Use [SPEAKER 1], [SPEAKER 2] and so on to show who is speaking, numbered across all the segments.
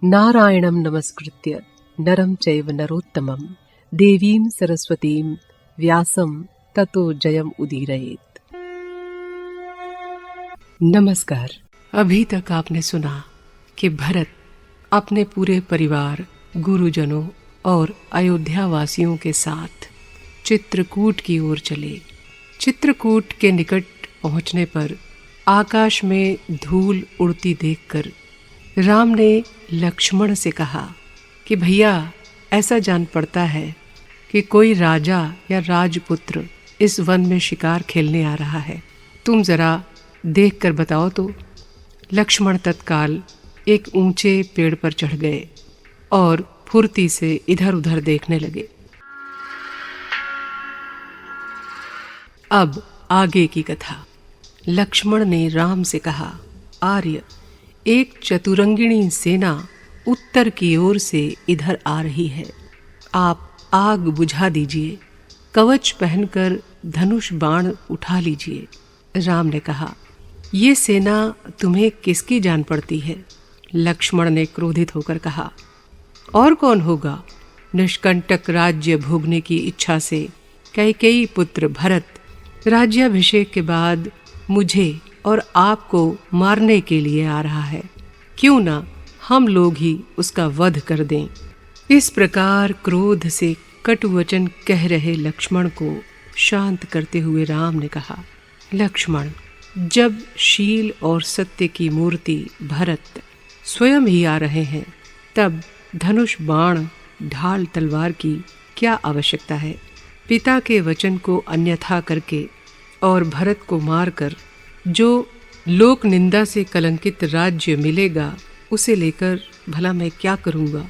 [SPEAKER 1] नारायणं नमस्कृत्य नरं चैव नरोत्तमं देवीं सरस्वतीं व्यासं ततो जयम् उदीरयेत्। नमस्कार। अभी तक आपने सुना कि भरत अपने पूरे परिवार, गुरुजनों और अयोध्या वासियों के साथ चित्रकूट की ओर चले। चित्रकूट के निकट पहुंचने पर आकाश में धूल उड़ती देखकर राम ने लक्ष्मण से कहा कि भैया, ऐसा जान पड़ता है कि कोई राजा या राजपुत्र इस वन में शिकार खेलने आ रहा है। तुम जरा देख कर बताओ तो। लक्ष्मण तत्काल एक ऊंचे पेड़ पर चढ़ गए और फुर्ती से इधर उधर देखने लगे। अब आगे की कथा। लक्ष्मण ने राम से कहा, आर्य, एक चतुरंगिणी सेना उत्तर की ओर से इधर आ रही है। आप आग बुझा दीजिए, कवच पहनकर धनुष बाण उठा लीजिए। राम ने कहा, ये सेना तुम्हें किसकी जान पड़ती है? लक्ष्मण ने क्रोधित होकर कहा, और कौन होगा? निष्कंटक राज्य भोगने की इच्छा से कैकेयी पुत्र भरत राज्याभिषेक के बाद मुझे और आपको मारने के लिए आ रहा है। क्यों ना हम लोग ही उसका वध कर दें। इस प्रकार क्रोध से कटु वचन कह रहे लक्ष्मण को शांत करते हुए राम ने कहा, लक्ष्मण, जब शील और सत्य की मूर्ति भरत स्वयं ही आ रहे हैं, तब धनुष बाण ढाल तलवार की क्या आवश्यकता है? पिता के वचन को अन्यथा करके और भरत को मारकर जो लोक निंदा से कलंकित राज्य मिलेगा, उसे लेकर भला मैं क्या करूँगा?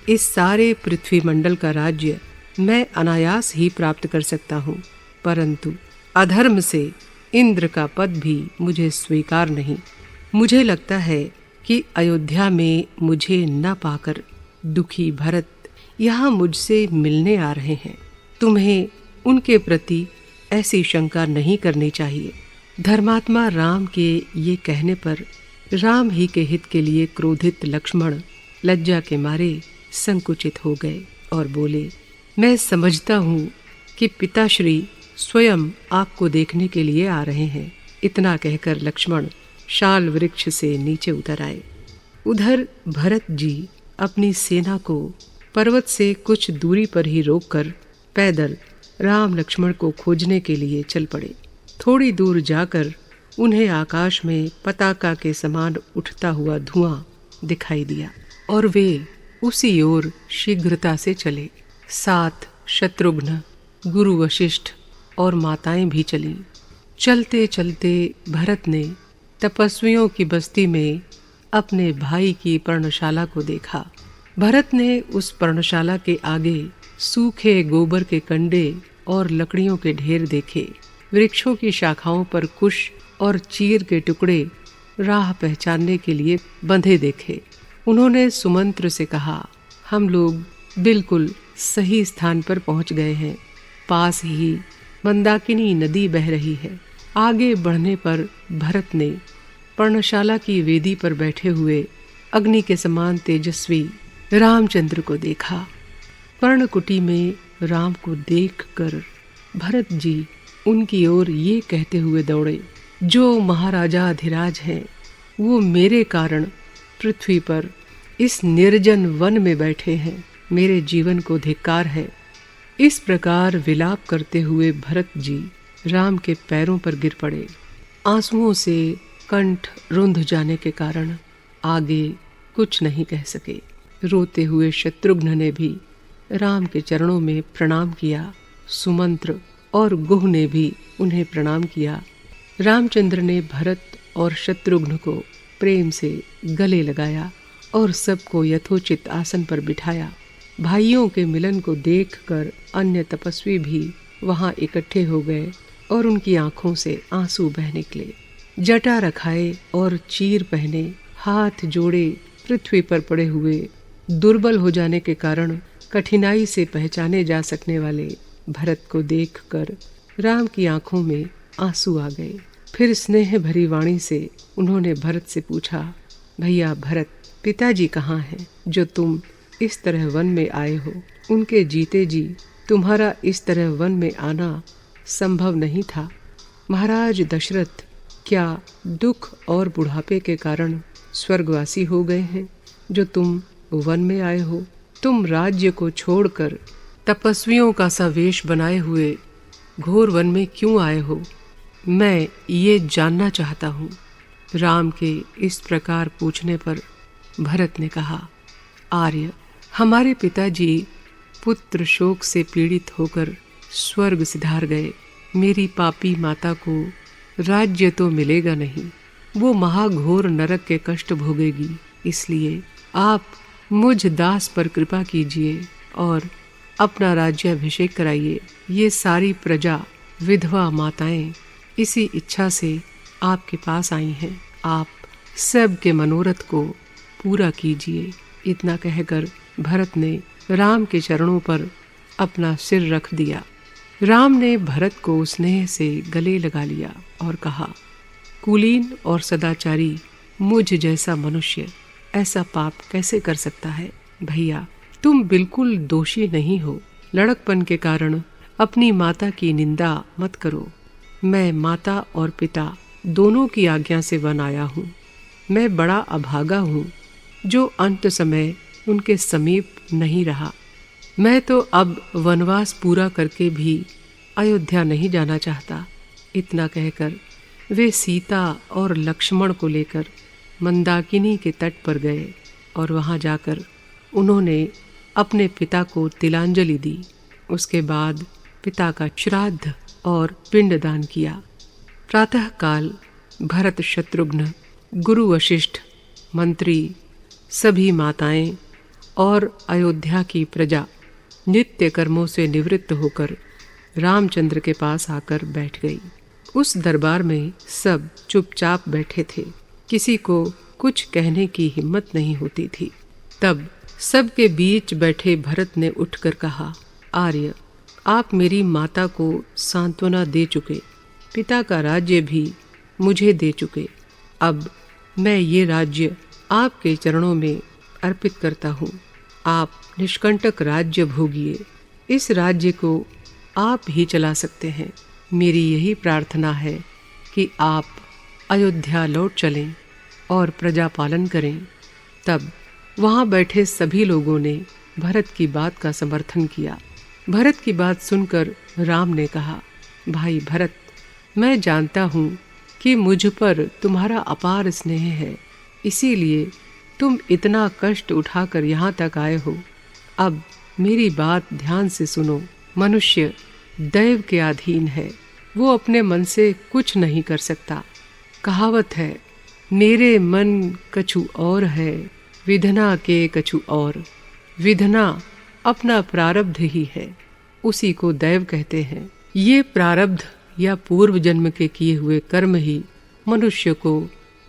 [SPEAKER 1] इस सारे पृथ्वी मंडल का राज्य मैं अनायास ही प्राप्त कर सकता हूँ, परंतु अधर्म से इंद्र का पद भी मुझे स्वीकार नहीं। मुझे लगता है कि अयोध्या में मुझे न पाकर दुखी भरत यहाँ मुझसे मिलने आ रहे हैं। तुम्हें उनके प्रति ऐसी शंका नहीं करनी चाहिए। धर्मात्मा राम के ये कहने पर राम ही के हित के लिए क्रोधित लक्ष्मण लज्जा के मारे संकुचित हो गए और बोले, मैं समझता हूँ कि पिताश्री स्वयं आपको देखने के लिए आ रहे हैं। इतना कहकर लक्ष्मण शाल वृक्ष से नीचे उतर आए। उधर भरत जी अपनी सेना को पर्वत से कुछ दूरी पर ही रोककर पैदल राम लक्ष्मण को खोजने के लिए चल पड़े। थोड़ी दूर जाकर उन्हें आकाश में पताका के समान उठता हुआ धुआं दिखाई दिया और वे उसी ओर शीघ्रता से चले। साथ शत्रुघ्न, गुरु वशिष्ठ और माताएं भी चलीं। चलते चलते भरत ने तपस्वियों की बस्ती में अपने भाई की पर्णशाला को देखा। भरत ने उस पर्णशाला के आगे सूखे गोबर के कंडे और लकड़ियों के ढेर देखे। वृक्षों की शाखाओं पर कुश और चीर के टुकड़े राह पहचानने के लिए बंधे देखे। उन्होंने सुमंत्र से कहा, हम लोग बिल्कुल सही स्थान पर पहुंच गए हैं। पास ही मंदाकिनी नदी बह रही है। आगे बढ़ने पर भरत ने पर्णशाला की वेदी पर बैठे हुए अग्नि के समान तेजस्वी रामचंद्र को देखा। पर्णकुटी में राम को देखकर भरत जी उनकी ओर ये कहते हुए दौड़े, जो महाराजा अधिराज हैं, वो मेरे कारण पृथ्वी पर इस निर्जन वन में बैठे हैं। मेरे जीवन को धिक्कार है। इस प्रकार विलाप करते हुए भरत जी राम के पैरों पर गिर पड़े। आंसुओं से कंठ रुंध जाने के कारण आगे कुछ नहीं कह सके। रोते हुए शत्रुघ्न ने भी राम के चरणों में प्रणाम किया। सुमंत्र और गुह ने भी उन्हें प्रणाम किया। रामचंद्र ने भरत और शत्रुघ्न को प्रेम से गले लगाया और सबको यथोचित आसन पर बिठाया। भाइयों के मिलन को देखकर अन्य तपस्वी भी वहां इकट्ठे हो गए और उनकी आंखों से आंसू बह निकले। जटा रखाए और चीर पहने, हाथ जोड़े पृथ्वी पर पड़े हुए, दुर्बल हो जाने के कारण कठिनाई से पहचाने जा सकने वाले भरत को देखकर राम की आंखों में आंसू आ गए। फिर स्नेह भरी वाणी से उन्होंने भरत से पूछा, भैया भरत, पिताजी कहाँ हैं जो तुम इस तरह वन में आए हो? उनके जीते जी तुम्हारा इस तरह वन में आना संभव नहीं था। महाराज दशरथ क्या दुख और बुढ़ापे के कारण स्वर्गवासी हो गए हैं जो तुम वन में आए हो? तुम राज्य को छोड़कर तपस्वियों का सा वेश बनाए हुए घोर वन में क्यों आए हो? मैं ये जानना चाहता हूँ। राम के इस प्रकार पूछने पर भरत ने कहा, आर्य, हमारे पिताजी पुत्र शोक से पीड़ित होकर स्वर्ग सिधार गए। मेरी पापी माता को राज्य तो मिलेगा नहीं, वो महाघोर नरक के कष्ट भोगेगी। इसलिए आप मुझ दास पर कृपा कीजिए और अपना राज्याभिषेक कराइए। ये सारी प्रजा, विधवा माताएं इसी इच्छा से आपके पास आई हैं। आप सब के मनोरथ को पूरा कीजिए। इतना कहकर भरत ने राम के चरणों पर अपना सिर रख दिया। राम ने भरत को स्नेह से गले लगा लिया और कहा, कुलीन और सदाचारी मुझ जैसा मनुष्य ऐसा पाप कैसे कर सकता है? भैया, तुम बिल्कुल दोषी नहीं हो। लड़कपन के कारण अपनी माता की निंदा मत करो। मैं माता और पिता दोनों की आज्ञा से वन आया हूँ। मैं बड़ा अभागा हूँ जो अंत समय उनके समीप नहीं रहा। मैं तो अब वनवास पूरा करके भी अयोध्या नहीं जाना चाहता। इतना कहकर वे सीता और लक्ष्मण को लेकर मंदाकिनी के तट पर गए और वहां जाकर उन्होंने अपने पिता को तिलांजलि दी। उसके बाद पिता का श्राद्ध और पिंडदान किया। प्रातःकाल भरत, शत्रुघ्न, गुरु वशिष्ठ, मंत्री, सभी माताएं और अयोध्या की प्रजा नित्य कर्मों से निवृत्त होकर रामचंद्र के पास आकर बैठ गई। उस दरबार में सब चुपचाप बैठे थे। किसी को कुछ कहने की हिम्मत नहीं होती थी। तब सबके बीच बैठे भरत ने उठकर कहा, आर्य, आप मेरी माता को सांत्वना दे चुके, पिता का राज्य भी मुझे दे चुके। अब मैं ये राज्य आपके चरणों में अर्पित करता हूँ। आप निष्कंटक राज्य भोगिए। इस राज्य को आप ही चला सकते हैं। मेरी यही प्रार्थना है कि आप अयोध्या लौट चलें और प्रजा पालन करें। तब वहाँ बैठे सभी लोगों ने भरत की बात का समर्थन किया। भरत की बात सुनकर राम ने कहा, भाई भरत, मैं जानता हूँ कि मुझ पर तुम्हारा अपार स्नेह है, इसीलिए तुम इतना कष्ट उठाकर यहाँ तक आए हो। अब मेरी बात ध्यान से सुनो। मनुष्य दैव के अधीन है, वो अपने मन से कुछ नहीं कर सकता। कहावत है, मेरे मन कछु और है, विधना के कछु और। विधना अपना प्रारब्ध ही है, उसी को दैव कहते हैं। ये प्रारब्ध या पूर्व जन्म के किए हुए कर्म ही मनुष्य को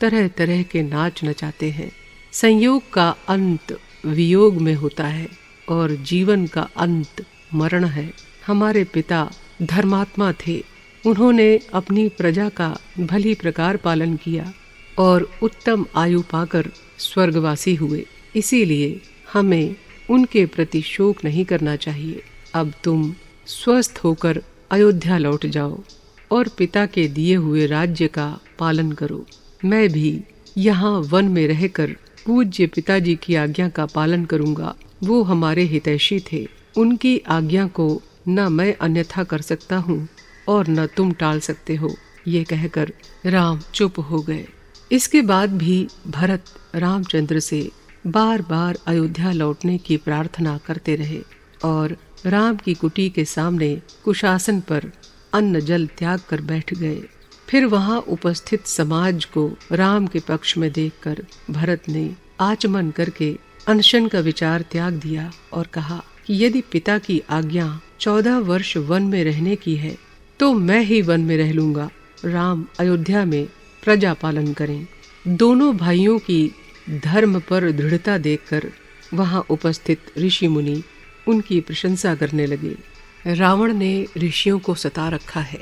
[SPEAKER 1] तरह तरह के नाच नचाते हैं। संयोग का अंत वियोग में होता है और जीवन का अंत मरण है। हमारे पिता धर्मात्मा थे। उन्होंने अपनी प्रजा का भली प्रकार पालन किया और उत्तम आयु पाकर स्वर्गवासी हुए। इसीलिए हमें उनके प्रति शोक नहीं करना चाहिए। अब तुम स्वस्थ होकर अयोध्या लौट जाओ और पिता के दिए हुए राज्य का पालन करो। मैं भी यहाँ वन में रहकर पूज्य पिताजी की आज्ञा का पालन करूँगा। वो हमारे हितैषी थे। उनकी आज्ञा को न मैं अन्यथा कर सकता हूँ और न तुम टाल सकते हो। ये कहकर राम चुप हो गए। इसके बाद भी भरत रामचंद्र से बार बार अयोध्या लौटने की प्रार्थना करते रहे और राम की कुटी के सामने कुशासन पर अन्न जल त्याग कर बैठ गए। फिर वहां उपस्थित समाज को राम के पक्ष में देखकर भरत ने आचमन करके अनशन का विचार त्याग दिया और कहा कि यदि पिता की आज्ञा 14 वर्ष वन में रहने की है तो मैं ही वन में रह लूंगा। राम अयोध्या में प्रजा पालन करें। दोनों भाइयों की धर्म पर दृढ़ता देखकर वहां उपस्थित ऋषि मुनि उनकी प्रशंसा करने लगे। रावण ने ऋषियों को सता रखा है,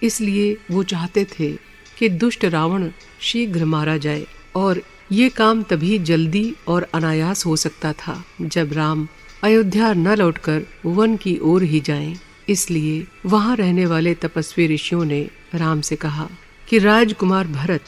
[SPEAKER 1] इसलिए वो चाहते थे कि दुष्ट रावण शीघ्र मारा जाए और ये काम तभी जल्दी और अनायास हो सकता था जब राम अयोध्या न लौटकर वन की ओर ही जाएं। इसलिए वहां रहने वाले तपस्वी ऋषियों ने राम से कहा कि राजकुमार भरत,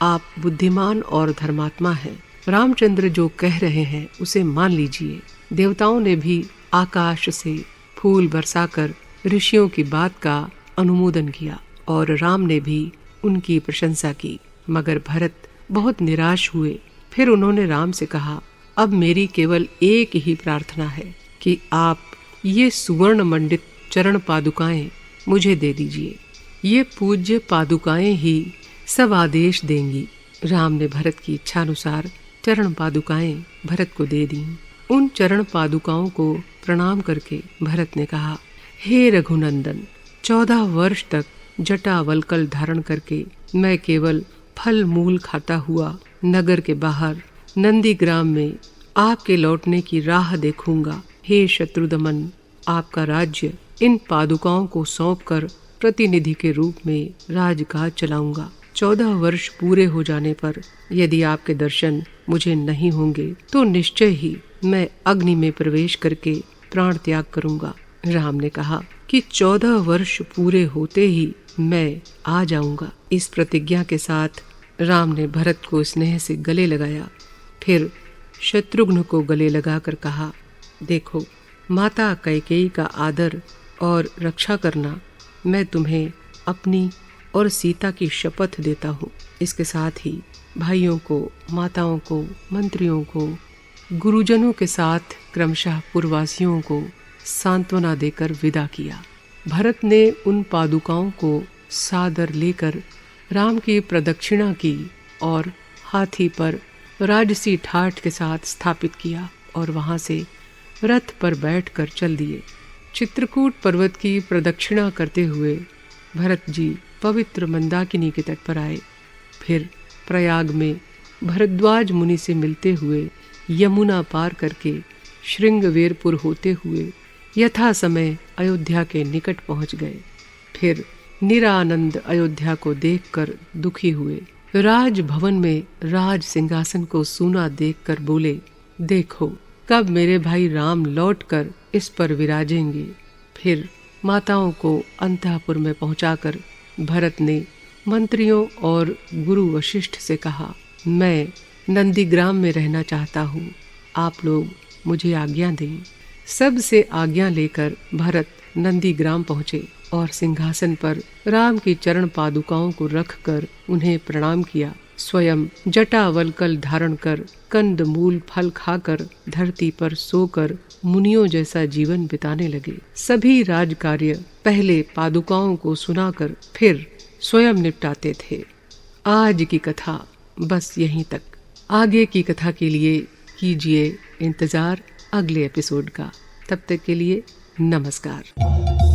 [SPEAKER 1] आप बुद्धिमान और धर्मात्मा हैं। रामचंद्र जो कह रहे हैं उसे मान लीजिए। देवताओं ने भी आकाश से फूल बरसाकर ऋषियों की बात का अनुमोदन किया और राम ने भी उनकी प्रशंसा की। मगर भरत बहुत निराश हुए। फिर उन्होंने राम से कहा, अब मेरी केवल एक ही प्रार्थना है कि आप ये सुवर्ण मंडित चरण पादुकाएं मुझे दे दीजिए। ये पूज्य पादुकाएं ही सब आदेश देंगी। राम ने भरत की इच्छा अनुसार चरण पादुकाएं भरत को दे दी। उन चरण पादुकाओं को प्रणाम करके भरत ने कहा, हे रघुनंदन, 14 वर्ष तक जटा वल्कल धारण करके मैं केवल फल मूल खाता हुआ नगर के बाहर नंदीग्राम में आपके लौटने की राह देखूंगा। हे शत्रुदमन, आपका राज्य इन पादुकाओं को सौंपकर प्रतिनिधि के रूप में राजकाज चलाऊंगा। 14 वर्ष पूरे हो जाने पर यदि आपके दर्शन मुझे नहीं होंगे तो निश्चय ही मैं अग्नि में प्रवेश करके प्राण त्याग करूंगा। राम ने कहा कि 14 वर्ष पूरे होते ही मैं आ जाऊंगा। इस प्रतिज्ञा के साथ राम ने भरत को स्नेह से गले लगाया। फिर शत्रुघ्न को गले लगाकर कहा, देखो, माता कैकेयी का आदर और रक्षा करना मैं तुम्हें अपनी और सीता की शपथ देता हूँ। इसके साथ ही भाइयों को, माताओं को, मंत्रियों को, गुरुजनों के साथ क्रमशः पुरवासियों को सांत्वना देकर विदा किया। भरत ने उन पादुकाओं को सादर लेकर राम की प्रदक्षिणा की और हाथी पर राजसी ठाठ के साथ स्थापित किया और वहां से रथ पर बैठकर चल दिए। चित्रकूट पर्वत की प्रदक्षिणा करते हुए भरत जी पवित्र मंदाकिनी के तट पर आए। फिर प्रयाग में भरद्वाज मुनि से मिलते हुए यमुना पार करके श्रृंगवेरपुर होते हुए यथा समय अयोध्या के निकट पहुंच गए। फिर निरानंद अयोध्या को देखकर दुखी हुए। राजभवन में राज सिंहासन को सूना देखकर बोले, देखो, कब मेरे भाई राम लौटकर इस पर विराजेंगे। फिर माताओं को अंतःपुर में पहुंचाकर भरत ने मंत्रियों और गुरु वशिष्ठ से कहा, मैं नंदीग्राम में रहना चाहता हूँ, आप लोग मुझे आज्ञा दें। सब से आज्ञा लेकर भरत नंदीग्राम पहुँचे और सिंहासन पर राम की चरण पादुकाओं को रखकर उन्हें प्रणाम किया। स्वयं जटावल्कल धारण कर, कंद मूल फल खाकर, धरती पर सोकर मुनियों जैसा जीवन बिताने लगे। सभी राज कार्य पहले पादुकाओं को सुनाकर फिर स्वयं निपटाते थे। आज की कथा बस यहीं तक। आगे की कथा के लिए कीजिए इंतजार अगले एपिसोड का। तब तक के लिए नमस्कार।